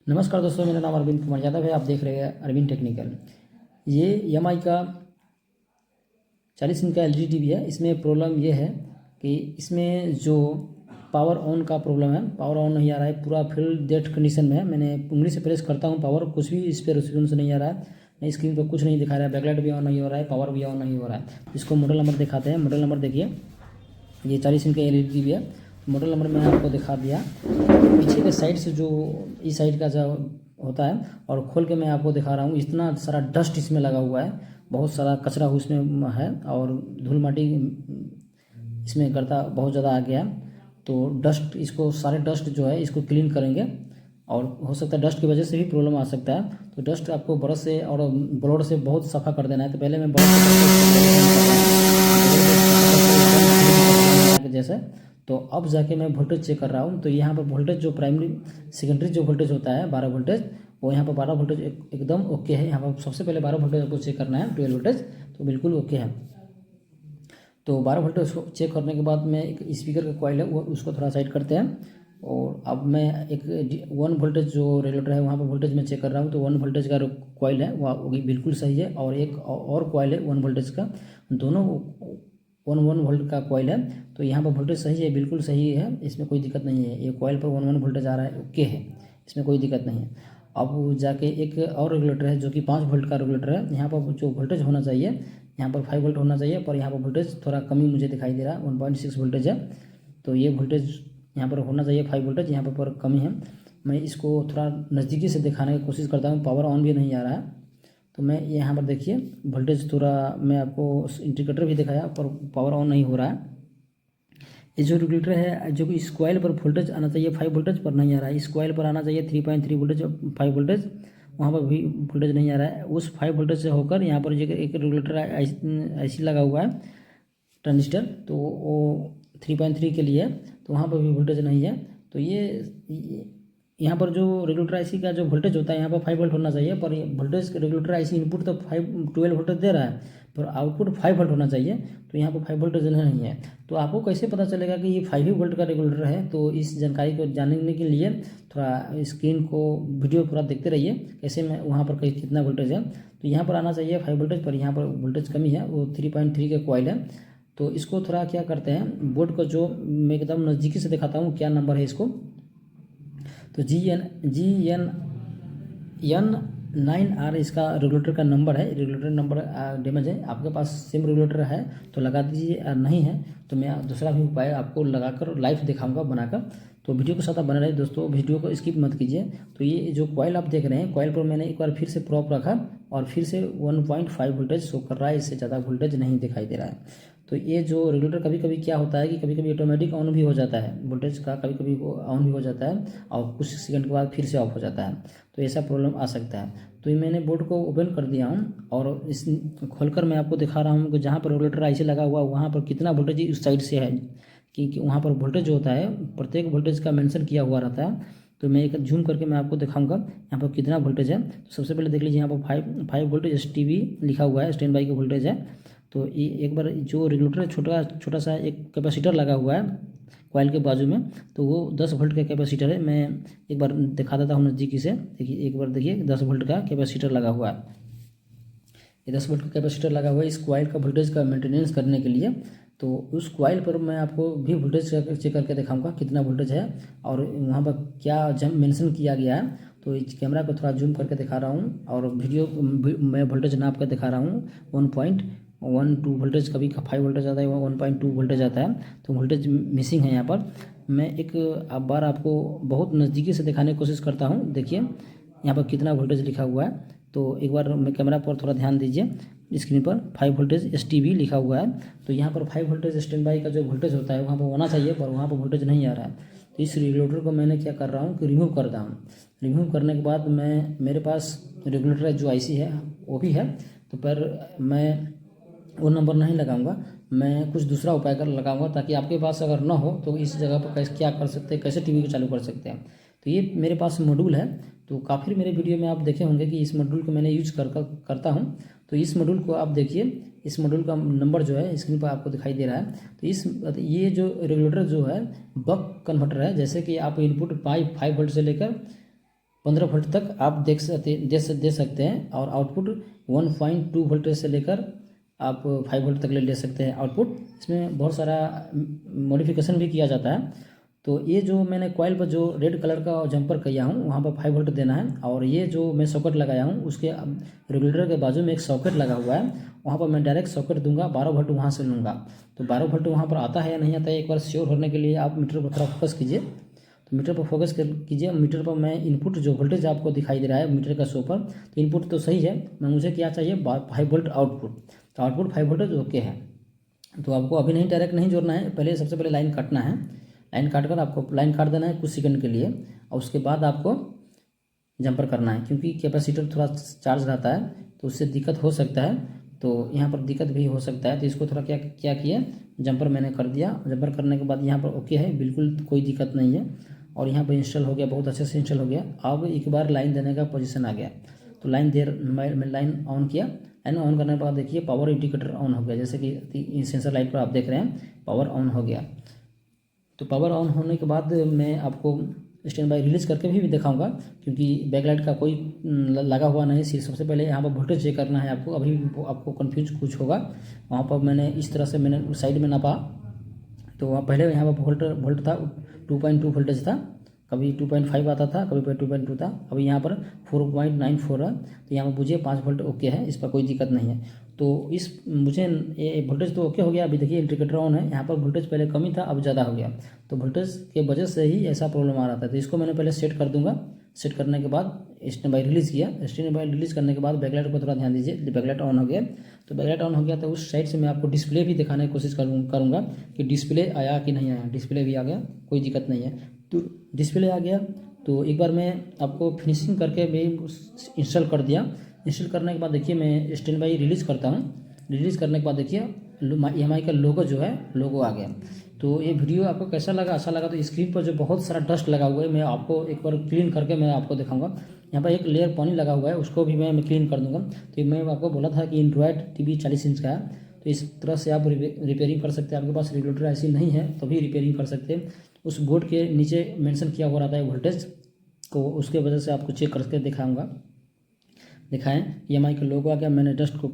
नमस्कार दोस्तों, मेरा नाम अरविंद कुमार यादव है। आप देख रहे हैं अरविंद टेक्निकल। ये एमआई का 40 इंच का एलईडी टीवी है। इसमें प्रॉब्लम ये है कि इसमें जो पावर ऑन का प्रॉब्लम है, पावर ऑन नहीं आ रहा है। पूरा फुल डेड कंडीशन में है। मैंने उंगली से प्रेस करता हूँ, पावर कुछ भी इस पर रिस्पॉन्स नहीं आ रहा है। नहीं, स्क्रीन पर कुछ नहीं दिखा रहा है। बैकलाइट भी ऑन नहीं हो रहा है, पावर भी ऑन नहीं हो रहा है। इसको मॉडल नंबर दिखाते हैं। मॉडल नंबर देखिए, ये 40 इंच का एलईडी टीवी है। मॉडल नंबर मैंने आपको दिखा दिया। पीछे के साइड से जो इस साइड का जो होता है, और खोल के मैं आपको दिखा रहा हूँ। इतना सारा डस्ट इसमें लगा हुआ है, बहुत सारा कचरा उसमें है, और धूल माटी इसमें गर्दा बहुत ज़्यादा आ गया। तो डस्ट, इसको सारे डस्ट जो है इसको क्लीन करेंगे, और हो सकता है डस्ट की वजह से भी प्रॉब्लम आ सकता है। तो डस्ट आपको ब्रश से और ब्लोड से बहुत सफ़ा कर देना है। तो पहले मैं ब्रश जैसे, तो अब जाके मैं वोल्टेज चेक कर रहा हूँ। तो यहाँ पर वोल्टेज जो प्राइमरी सेकेंडरी जो वोल्टेज होता है 12 वोल्टेज, वो यहाँ पर 12 वोल्टेज एकदम ओके है। यहाँ पर सबसे पहले 12 वोल्टेज आपको चेक करना है, 12 वोल्टेज तो बिल्कुल ओके है। तो 12 वोल्टेज को चेक करने के बाद में एक स्पीकर का कॉइल है, वो उसको थोड़ा साइड करते हैं। और अब मैं एक 1 वोल्टेज जो रेगुलेटर है वहाँ पर वोल्टेज मैं चेक कर रहा हूँ। तो 1 वोल्टेज का कॉइल है वो बिल्कुल सही है, और एक और कॉइल है 1 वोल्टेज का, दोनों 1 वोल्ट का कॉइल है। तो यहाँ पर वोल्टेज सही है, बिल्कुल सही है, इसमें कोई दिक्कत नहीं है। ये कॉइल पर 1 वोल्टेज आ रहा है, ओके है, इसमें कोई दिक्कत नहीं है। अब जाके एक और रेगुलेटर है जो कि 5 वोल्ट का रेगुलेटर है। यहाँ पर जो वोल्टेज होना चाहिए, यहाँ पर 5 वोल्ट होना चाहिए, पर यहाँ पर वोल्टेज थोड़ा कमी मुझे दिखाई दे रहा है, 1.6 वोल्टेज है। तो ये वोल्टेज यहाँ पर होना चाहिए 5 वोल्टेज, यहाँ पर कमी है। मैं इसको थोड़ा नज़दीकी से दिखाने की कोशिश करता हूँ। पावर ऑन भी नहीं आ रहा है। तो मैं यहाँ पर देखिए वोल्टेज थोड़ा, मैं आपको इंडिकेटर भी दिखाया, पर पावर ऑन नहीं हो रहा है। ये जो रेगुलेटर है, जो कि इस कॉइल पर वोल्टेज आना चाहिए 5 वोल्टेज, पर नहीं आ रहा है। इस कॉइल पर आना चाहिए 3.3 वोल्टेज, 5 वोल्टेज, वहाँ पर भी वोल्टेज नहीं आ रहा है। उस 5 वोल्टेज से होकर यहाँ पर एक रेगुलेटर ऐसी लगा हुआ है ट्रांजिस्टर, तो वो 3.3 के लिए, तो वहाँ पर भी वोल्टेज नहीं है। तो ये यहाँ पर जो रेगुलेटर आईसी का जो वोल्टेज होता है, यहाँ पर 5 वोल्ट होना चाहिए, पर वोल्टेज रेगुलेटर आईसी इनपुट तो 12 वोल्टेज दे रहा है, पर आउटपुट 5 वोल्ट होना चाहिए। तो यहाँ पर 5 वोल्टेज नहीं है। तो आपको कैसे पता चलेगा कि ये 5 ही वोल्ट का रेगुलेटर है? तो इस जानकारी को जानने के लिए थोड़ा स्क्रीन को, वीडियो पूरा देखते रहिए, कैसे मैं वहाँ पर कितना वोल्टेज है। तो यहाँ पर आना चाहिए 5 वोल्टेज, पर यहाँ पर वोल्टेज कमी है, वो 3.3 के कॉइल है। तो इसको थोड़ा क्या करते हैं, बोर्ड को जो मैं एकदम नज़दीकी से दिखाता हूँ क्या नंबर है इसको। तो GN9R इसका रेगुलेटर का नंबर है। रेगुलेटर नंबर डैमेज है। आपके पास सेम रेगुलेटर है तो लगा दीजिए, नहीं है तो मैं दूसरा भी उपाय आपको लगाकर लाइव दिखाऊंगा बनाकर। तो वीडियो के साथ आप बने रहे दोस्तों, वीडियो को स्किप मत कीजिए। तो ये जो कॉइल आप देख रहे हैं, कॉइल पर मैंने एक बार फिर से प्रॉप रखा, और फिर से 1.5 वोल्टेज शो कर रहा है, इससे ज़्यादा वोल्टेज नहीं दिखाई दे रहा है। तो ये जो रेगुलेटर कभी कभी क्या होता है कि कभी कभी ऑटोमेटिक ऑन भी हो जाता है, वोल्टेज का कभी कभी ऑन भी हो जाता है, और कुछ सेकंड के बाद फिर से ऑफ हो जाता है। तो ऐसा प्रॉब्लम आ सकता है। तो ये मैंने बोर्ड को ओपन कर दिया हूँ, और इस खोलकर मैं आपको दिखा रहा हूँ कि जहाँ पर रेगुलेटर ऐसे लगा हुआ वहाँ पर कितना वोल्टेज उस साइड से है, कि वहाँ पर वोल्टेज जो होता है प्रत्येक वोल्टेज का मेंशन किया हुआ रहता है। तो मैं एक जूम करके मैं आपको दिखाऊंगा यहाँ पर कितना वोल्टेज है। तो सबसे पहले देख लीजिए, यहाँ पर 5 वोल्टेज STB लिखा हुआ है, स्टैंड बाई का वोल्टेज है। तो ये एक बार जो रेगुलेटर छोटा सा एक कैपेसिटर लगा हुआ है कॉइल के बाजू में, तो वो 10 वोल्ट का कैपेसिटर है। मैं एक बार दिखा देता हूँ नज़दीकी से। देखिए, एक बार देखिए, 10 वोल्ट का कैपेसिटर लगा हुआ है। ये 10 वोल्ट का कैपेसिटर लगा हुआ है इस कॉइल का वोल्टेज का मेंटेनेंस करने के लिए। तो उस कॉइल पर मैं आपको भी वोल्टेज चेक करके दिखाऊंगा कितना वोल्टेज है, और वहाँ पर क्या जम मेंशन किया गया है। तो इस कैमरा को थोड़ा जूम करके दिखा रहा हूँ, और वीडियो मैं वोल्टेज नाप कर दिखा रहा हूँ। 1.12 वोल्टेज, कभी 5 वोल्टेज आता है, 1.2 वोल्टेज आता है। तो वोल्टेज मिसिंग है यहाँ पर। मैं एक बार आपको बहुत नज़दीकी से दिखाने की कोशिश करता हूँ। देखिए यहाँ पर कितना वोल्टेज लिखा हुआ है। तो एक बार मैं कैमरा पर थोड़ा ध्यान दीजिए, स्क्रीन पर 5 वोल्टेज STB लिखा हुआ है। तो यहाँ पर 5 वोल्टेज स्टैंड बाई का जो वोल्टेज होता है वहाँ पर होना चाहिए, पर वहाँ पर वोल्टेज नहीं आ रहा है। तो इस रेगुलेटर को मैंने क्या कर रहा हूँ कि रिमूव कर रहा हूँ। रिमूव करने के बाद मेरे पास रेगुलेटर जो IC है वो भी है, तो पर मैं वो नंबर नहीं लगाऊंगा, मैं कुछ दूसरा उपाय कर लगाऊंगा, ताकि आपके पास अगर ना हो तो इस जगह पर कैसे क्या कर सकते हैं, कैसे टीवी को चालू कर सकते हैं। तो ये मेरे पास मॉड्यूल है। तो काफ़ी मेरे वीडियो में आप देखे होंगे कि इस मॉड्यूल को मैंने यूज करता हूँ। तो इस मॉड्यूल को आप देखिए, इस मॉड्यूल का नंबर जो है स्क्रीन पर आपको दिखाई दे रहा है। तो ये जो रेगुलेटर जो है बक कन्वर्टर है। जैसे कि आप इनपुट 5 वोल्ट से लेकर 15 वोल्ट तक आप दे सकते हैं। और आउटपुट 1.2 वोल्ट से लेकर आप 5 वोल्ट तक ले सकते हैं आउटपुट। इसमें बहुत सारा मॉडिफिकेशन भी किया जाता है। तो ये जो मैंने कॉइल पर जो रेड कलर का जंपर किया हूँ वहाँ पर 5 वोल्ट देना है। और ये जो मैं सॉकेट लगाया हूँ उसके रेगुलेटर के बाजू में एक सॉकेट लगा हुआ है, वहाँ पर मैं डायरेक्ट सॉकेट दूंगा, 12 वोल्ट वहाँ से लूँगा। तो 12 वोल्ट वहाँ पर आता है या नहीं आता है, एक बार श्योर होने के लिए आप मीटर पर थोड़ा फोकस कीजिए। तो मीटर पर फोकस कीजिए। मीटर पर मैं इनपुट जो वोल्टेज आपको दिखाई दे रहा है मीटर का शो पर, तो इनपुट तो सही है, मैं मुझे क्या चाहिए 5 वोल्ट आउटपुट। तो आउटपुट 5 वोल्ट ओके है। तो आपको अभी नहीं डायरेक्ट नहीं जोड़ना है, पहले सबसे पहले लाइन काटना है। लाइन काट कर आपको लाइन काट देना है कुछ सेकंड के लिए, और उसके बाद आपको जंपर करना है। क्योंकि कैपेसिटर थोड़ा चार्ज रहता है तो उससे दिक्कत हो सकता है, तो यहाँ पर दिक्कत भी हो सकता है। तो इसको थोड़ा क्या किया, जंपर मैंने कर दिया। जंपर करने के बाद यहाँ पर ओके है, बिल्कुल कोई दिक्कत नहीं है। और यहाँ पर इंस्टॉल हो गया, बहुत अच्छे से इंस्टॉल हो गया। अब एक बार लाइन देने का पोजीशन आ गया, तो मैं लाइन ऑन किया। लाइन ऑन करने के बाद देखिए पावर इंडिकेटर ऑन हो गया, जैसे कि सेंसर लाइट पर आप देख रहे हैं पावर ऑन हो गया। तो पावर ऑन होने के बाद मैं आपको स्टैंड बाई रिलीज करके भी दिखाऊंगा, क्योंकि बैकलाइट का कोई लगा हुआ नहीं। सिर्फ सबसे पहले यहाँ पर वोल्टेज चेक करना है आपको। अभी आपको कन्फ्यूज कुछ होगा, वहाँ पर मैंने इस तरह से मैंने साइड में नापा, तो वहाँ पहले यहाँ पर वोल्ट था 2.2 वोल्टेज था, कभी 2.5 आता था, कभी 2.2 था, अभी यहाँ पर 4.94 है। तो यहाँ पर बुझिए 5 वोल्ट ओके है, इस पर कोई दिक्कत नहीं है। तो मुझे ये वोल्टेज तो ओके हो गया। अभी देखिए इंडिकेटर ऑन है, यहाँ पर वोल्टेज पहले कम ही था, अब ज़्यादा हो गया। तो वोल्टेज के वजह से ही ऐसा प्रॉब्लम आ रहा था। तो इसको मैंने पहले सेट कर दूंगा। सेट करने के बाद स्टैंड बाई रिलीज़ किया। स्टैंड बाई रिलीज़ करने के बाद बैकलाइट पर थोड़ा ध्यान दीजिए। बैकलाइट ऑन हो गया, तो बैकलाइट ऑन हो गया तो उस साइड से मैं आपको डिस्प्ले भी दिखाने की कोशिश करूँगा कि डिस्प्ले आया कि नहीं आया। डिस्प्ले भी आ गया, कोई दिक्कत नहीं है। तो डिस्प्ले आ गया, तो एक बार मैं आपको फिनिशिंग करके मैं इंस्टॉल कर दिया। इंस्टॉल करने के बाद देखिए मैं स्टैंड बाई रिलीज़ करता हूँ। रिलीज़ करने के बाद देखिए EMI का लोगो जो है, लोगो आ गया। तो ये वीडियो आपको कैसा लगा, अच्छा लगा तो स्क्रीन पर जो बहुत सारा डस्ट लगा हुआ है मैं आपको एक बार क्लीन करके मैं आपको दिखाऊंगा। यहाँ पर एक लेयर पानी लगा हुआ है, उसको भी मैं क्लीन कर दूंगा। तो मैं आपको बोला था कि एंड्रॉयड टीवी 40 इंच का है, तो इस तरह से आप रिपेयरिंग कर सकते हैं। आपके पास रेगुलेटर ऐसी नहीं है तो भी रिपेयरिंग कर सकते हैं। उस बोर्ड के नीचे मेंशन किया हुआ रहता है वोल्टेज को, उसके वजह से आपको चेक करके दिखाएं। EMI का लोगो आ गया, मैंने डस्ट को